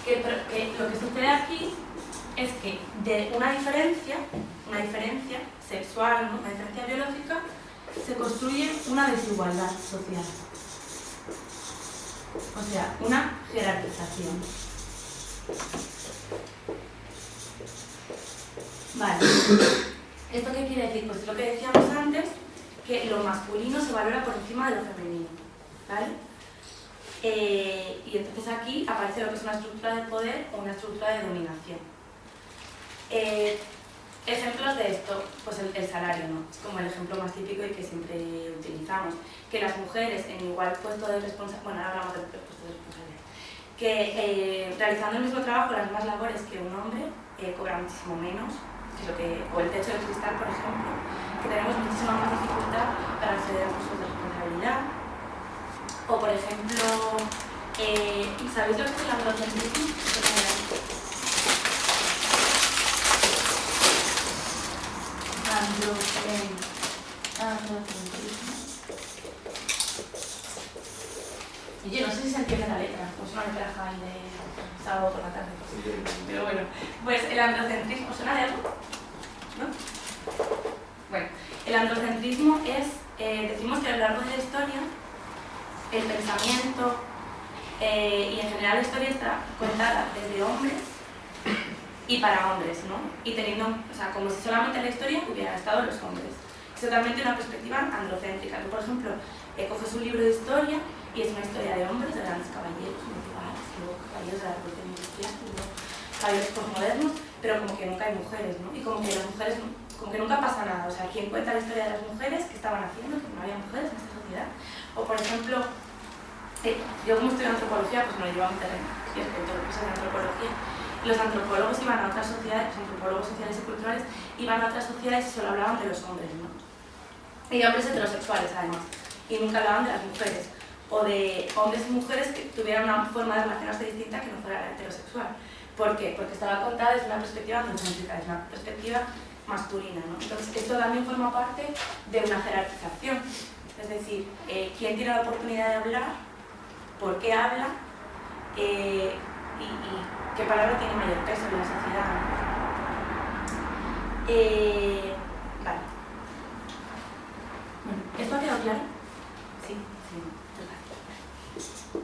que lo que sucede aquí es que de una diferencia sexual, ¿no? Una diferencia biológica, se construye una desigualdad social. O sea, una jerarquización. Vale. ¿Esto qué quiere decir? Pues lo que decíamos antes, que lo masculino se valora por encima de lo femenino. ¿Vale? Y entonces aquí aparece lo que es una estructura de poder o una estructura de dominación. Ejemplos de esto, pues el salario, ¿no? Es como el ejemplo más típico y que siempre utilizamos. Que las mujeres en igual puesto de responsabilidad, bueno, ahora hablamos del puesto de responsabilidad, que realizando el mismo trabajo, las mismas labores que un hombre, cobran muchísimo menos, que es lo que, o el techo de cristal, por ejemplo, que tenemos muchísima más dificultad para acceder a puestos de responsabilidad. O por ejemplo, ¿sabéis lo que es el androcentrismo? Androcentrismo. Y yo no sé si se entiende la letra, pues una letra high de sábado por la tarde. Pero bueno, pues el androcentrismo, ¿suena de algo? ¿No? Bueno, el androcentrismo es, decimos que a lo largo de la historia, el pensamiento y en general la historia está contada desde hombres y para hombres, ¿no? Y teniendo, o sea, como si solamente en la historia hubieran estado los hombres. Es totalmente una perspectiva androcéntrica. Tú, por ejemplo, coges un libro de historia y es una historia de hombres, de grandes caballeros medievales, luego caballeros de la revolución industrial, luego caballeros posmodernos, pero como que nunca hay mujeres, ¿no? Y como que las mujeres, como que nunca pasa nada. O sea, ¿quién cuenta la historia de las mujeres? ¿Qué estaban haciendo? Que no había mujeres en esta sociedad. O, por ejemplo, yo como estudio antropología, pues me lo llevo a mi terreno, y es todo lo que es la antropología. Los antropólogos iban a otras sociedades, los antropólogos sociales y culturales, iban a otras sociedades y solo hablaban de los hombres, ¿no? Y de hombres heterosexuales, además. Y nunca hablaban de las mujeres. O de hombres y mujeres que tuvieran una forma de relacionarse distinta que no fuera la heterosexual. ¿Por qué? Porque estaba contada desde una perspectiva androcéntrica, desde una perspectiva masculina, ¿no? Entonces, esto también forma parte de una jerarquización. Es decir, quién tiene la oportunidad de hablar, por qué habla y qué palabra tiene mayor peso en la sociedad, ¿no? Vale. Bueno, ¿esto ha quedado claro? Sí, total.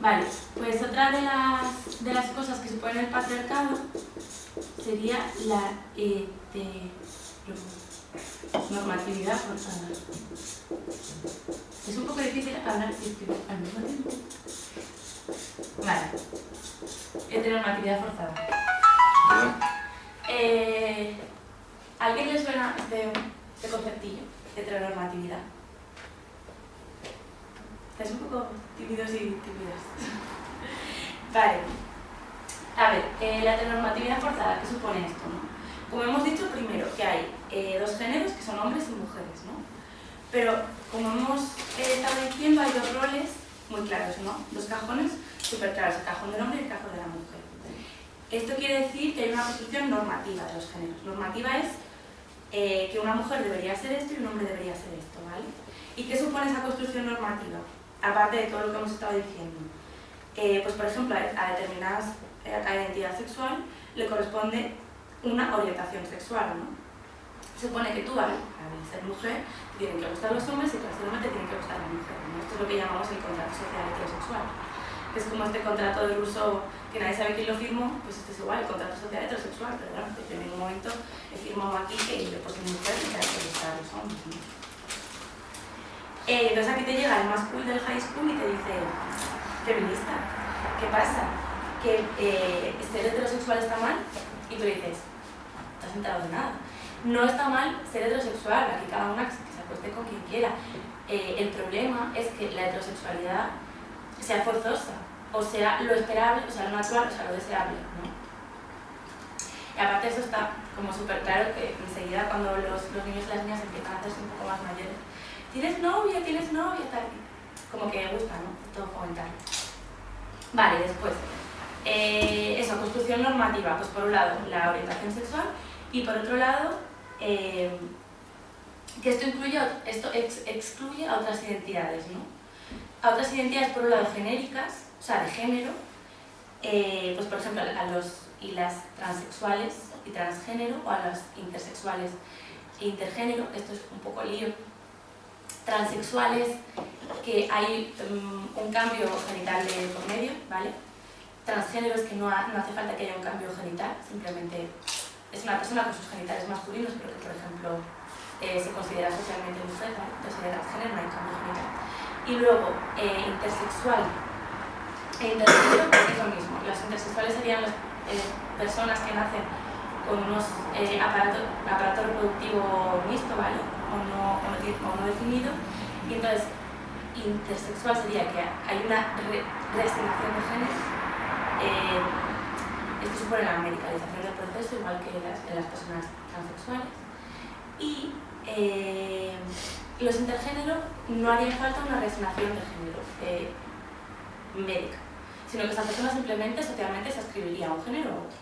Vale, pues otra de las cosas que supone el patriarcado sería la normatividad forzada. Es un poco difícil hablar y escribir al mismo tiempo. Vale. Heteronormatividad forzada. ¿A alguien le suena este conceptillo? Heteronormatividad. Estáis un poco tímidos y tímidas. Vale. A ver, la heteronormatividad forzada, ¿qué supone esto, no? Como hemos dicho primero, que hay dos géneros que son hombres y mujeres, ¿no? Pero, como hemos estado diciendo, hay dos roles muy claros, ¿no? Dos cajones súper claros, el cajón del hombre y el cajón de la mujer. Esto quiere decir que hay una construcción normativa de los géneros. Normativa es que una mujer debería ser esto y un hombre debería ser esto, ¿vale? ¿Y qué supone esa construcción normativa? Aparte de todo lo que hemos estado diciendo. Pues, por ejemplo, a determinadas a cada identidad sexual le corresponde una orientación sexual, ¿no? Supone que tú, al ser mujer, te tienen que gustar los hombres y al ser hombre te tienen que gustar las mujeres, ¿no? Esto es lo que llamamos el contrato social heterosexual. Que es como este contrato de Rousseau, que nadie sabe quién lo firmó, pues este es igual, el contrato social heterosexual, pero bueno, yo en ningún momento he firmado aquí que yo por ser mujer me tenga que gustar los hombres, ¿no? Entonces aquí te llega el más cool del high school y te dice, feminista, ¿qué pasa? ¿Que ser heterosexual está mal? Y tú le dices, no te has enterado de nada. No está mal ser heterosexual, aquí cada una que se acueste con quien quiera. El problema es que la heterosexualidad sea forzosa, o sea lo esperable, o sea lo natural, o sea lo deseable, ¿no? Y aparte eso está como súper claro que enseguida cuando los niños y las niñas empiezan a hacerse un poco más mayores, ¿tienes novia? Tal. Como que gusta, ¿no? Todo fomentar. Vale, después. Eso, construcción normativa. Pues por un lado, la orientación sexual y por otro lado, que esto excluye a otras identidades, ¿no? A otras identidades, por un lado, genéricas, o sea, de género, pues por ejemplo a los y las transexuales y transgénero, o a los intersexuales e intergénero. Esto es un poco lío. Transexuales, que hay un cambio genital de por medio, ¿vale? Transgéneros, que no hace falta que haya un cambio genital, simplemente es una persona con sus genitales masculinos, pero que por ejemplo se considera socialmente mujer, ¿vale? Entonces sería transgénero, no hay cambio genital. Y luego, intersexual e intergénero, es lo mismo. Los intersexuales serían las personas que nacen con unos aparato reproductivo mixto, ¿vale? O no definido. Y entonces, intersexual sería que hay una reasignación de genes. Esto supone la medicalización del proceso, igual que en las personas transexuales. Y los intergéneros no haría falta una reasignación de género médica, sino que esa persona simplemente socialmente se ascribiría a un género u otro.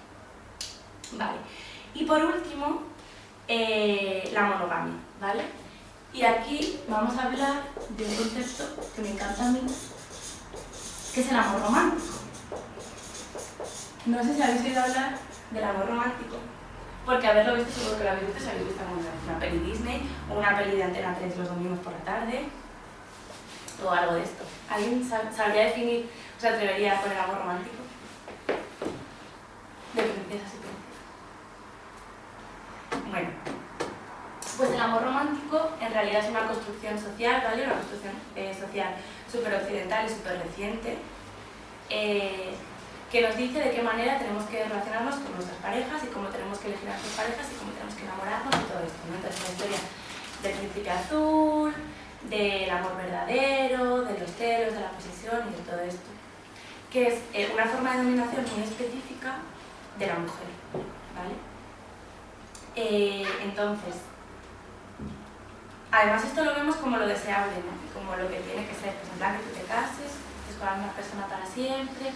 Vale. Y por último, la monogamia, ¿vale? Y aquí vamos a hablar de un concepto que me encanta a mí, que es el amor romántico. No sé si habéis oído hablar del amor romántico, porque haberlo visto seguro que lo habéis visto, si habéis visto una peli Disney o una peli de Antena 3 los domingos por la tarde o algo de esto. ¿Alguien sabría definir, o se atrevería a poner amor romántico? De princesas y princesas. Bueno, pues el amor romántico en realidad es una construcción social, ¿vale? Una construcción social súper occidental y súper reciente, que nos dice de qué manera tenemos que relacionarnos con nuestras parejas y cómo tenemos que elegir a nuestras parejas y cómo tenemos que enamorarnos y todo esto, ¿no? Entonces la historia del príncipe azul, del amor verdadero, de los celos, de la posesión y de todo esto, que es una forma de dominación muy específica de la mujer, ¿vale? Entonces, además esto lo vemos como lo deseable, ¿no? Como lo que tiene que ser, pues en plan que tú te cases, estés con la misma persona para siempre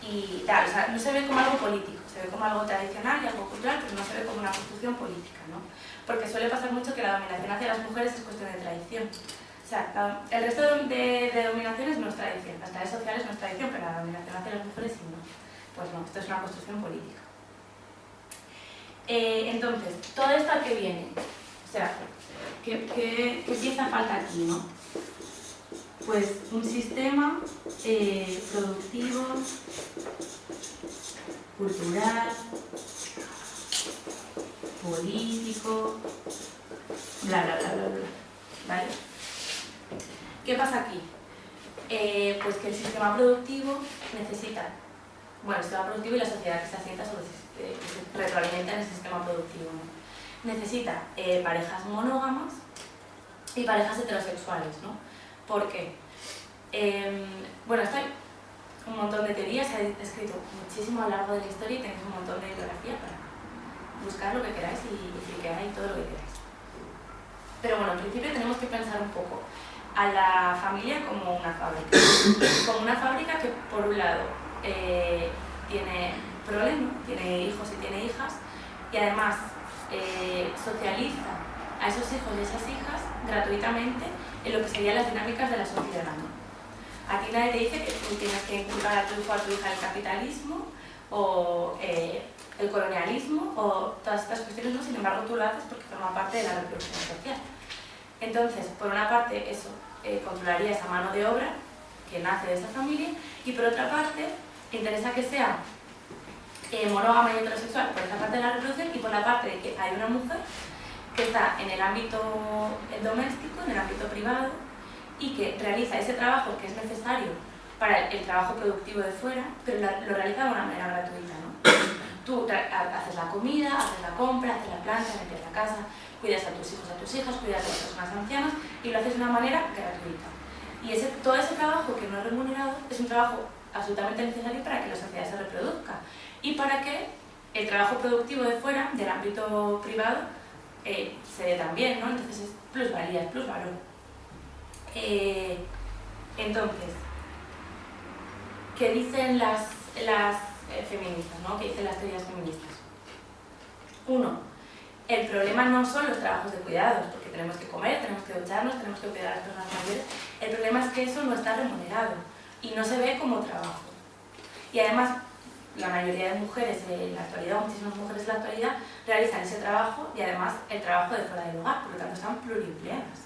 y tal. O sea, no se ve como algo político, se ve como algo tradicional y algo cultural, pero no se ve como una construcción política, ¿no? Porque suele pasar mucho que la dominación hacia las mujeres es cuestión de tradición. O sea, el resto de dominaciones no es tradición, las tareas sociales no es tradición, pero la dominación hacia las mujeres sí no. Pues no, esto es una construcción política. Entonces, ¿todo esto a qué viene? O sea, ¿qué pieza falta aquí, no? Pues un sistema productivo, cultural, político, bla, bla, bla, bla, bla, ¿vale? ¿Qué pasa aquí? Pues que el sistema productivo necesita, bueno, el sistema productivo y la sociedad que se asienta sobre que se retroalimenta en el sistema productivo, ¿no? Necesita parejas monógamas y parejas heterosexuales, ¿no? ¿Por qué? Bueno, esto hay un montón de teorías, se ha escrito muchísimo a lo largo de la historia y tenéis un montón de bibliografía para buscar lo que queráis y friquear y todo lo que queráis. Pero bueno, en principio tenemos que pensar un poco a la familia como una fábrica. Como una fábrica que, por un lado, tiene problemas, tiene hijos y tiene hijas, y además socializa a esos hijos y esas hijas gratuitamente en lo que serían las dinámicas de la sociedad, ¿no? A ti nadie te dice que tú tienes que inculcar a tu hijo o a tu hija el capitalismo o el colonialismo o todas estas cuestiones, ¿no? Sin embargo tú lo haces porque forma parte de la reproducción social. Entonces, por una parte, eso controlaría esa mano de obra que nace de esa familia, y por otra parte, interesa que sea monógama y heterosexual por esa parte de la reproducción, y por la parte de que hay una mujer que está en el ámbito doméstico, en el ámbito privado, y que realiza ese trabajo que es necesario para el trabajo productivo de fuera, pero lo realiza de una manera gratuita, ¿no? Tú haces la comida, haces la compra, haces la plancha, limpias la casa, cuidas a tus hijos, a tus hijas, cuidas a las personas ancianas, y lo haces de una manera gratuita. Y todo ese trabajo que no es remunerado es un trabajo absolutamente necesario para que la sociedad se reproduzca y para que el trabajo productivo de fuera, del ámbito privado, se dé también, ¿no? Entonces es plusvalía, es plusvalor. Entonces, ¿qué dicen las feministas, ¿no? ¿Qué dicen las teorías feministas? Uno, el problema no son los trabajos de cuidados, porque tenemos que comer, tenemos que ducharnos, tenemos que cuidar a las personas mayores. El problema es que eso no está remunerado y no se ve como trabajo. Y además, la mayoría de mujeres en la actualidad, o muchísimas mujeres en la actualidad, realizan ese trabajo y además el trabajo de fuera del hogar, por lo tanto están pluriempleadas.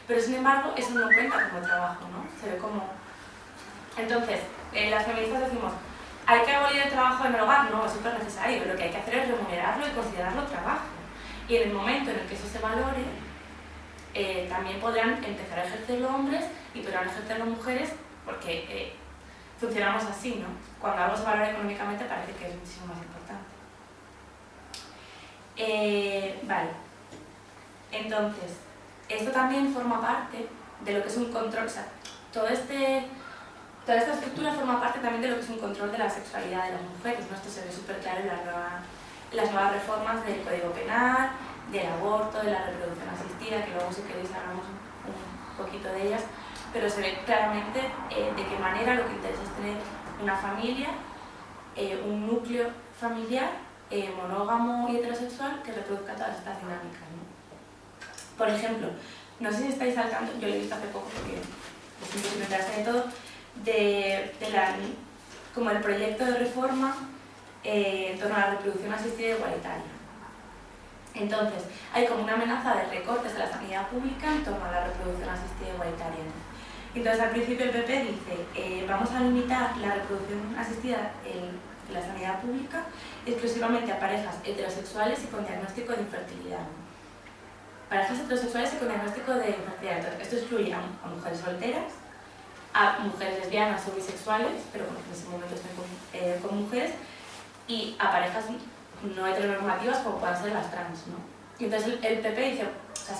Pero sin embargo, eso no cuenta como trabajo, ¿no? Se ve como... Entonces, las feministas decimos, ¿hay que abolir el trabajo en el hogar? No, es súper necesario. Lo que hay que hacer es remunerarlo y considerarlo trabajo. Y en el momento en el que eso se valore, también podrán empezar a ejercerlo hombres y podrán ejercerlo mujeres, porque funcionamos así, ¿no? Cuando algo se valora económicamente parece que es muchísimo más importante. Vale. Entonces, esto también forma parte de lo que es un control, o sea, toda esta estructura forma parte también de lo que es un control de la sexualidad de las mujeres, ¿no? Esto se ve súper claro en las nuevas reformas del Código Penal, del aborto, de la reproducción asistida, que luego si queréis hablamos un poquito de ellas, pero se ve claramente de qué manera lo que interesa es tener una familia, un núcleo familiar monógamo y heterosexual que reproduzca todas estas dinámicas, ¿no? Por ejemplo, no sé si estáis al tanto, yo lo he visto hace poco porque siempre me interesa de todo, como el proyecto de reforma en torno a la reproducción asistida igualitaria. Entonces, hay como una amenaza de recortes de la sanidad pública en torno a la reproducción asistida igualitaria, ¿no? Entonces, al principio el PP dice, vamos a limitar la reproducción asistida en la sanidad pública exclusivamente a parejas heterosexuales y con diagnóstico de infertilidad, ¿no? Parejas heterosexuales y con diagnóstico de infertilidad. Entonces, esto excluye a mujeres solteras, a mujeres lesbianas o bisexuales, pero bueno, en ese momento están con mujeres, y a parejas no heteronormativas como puedan ser las trans, ¿no? Y entonces el PP dice, o sea,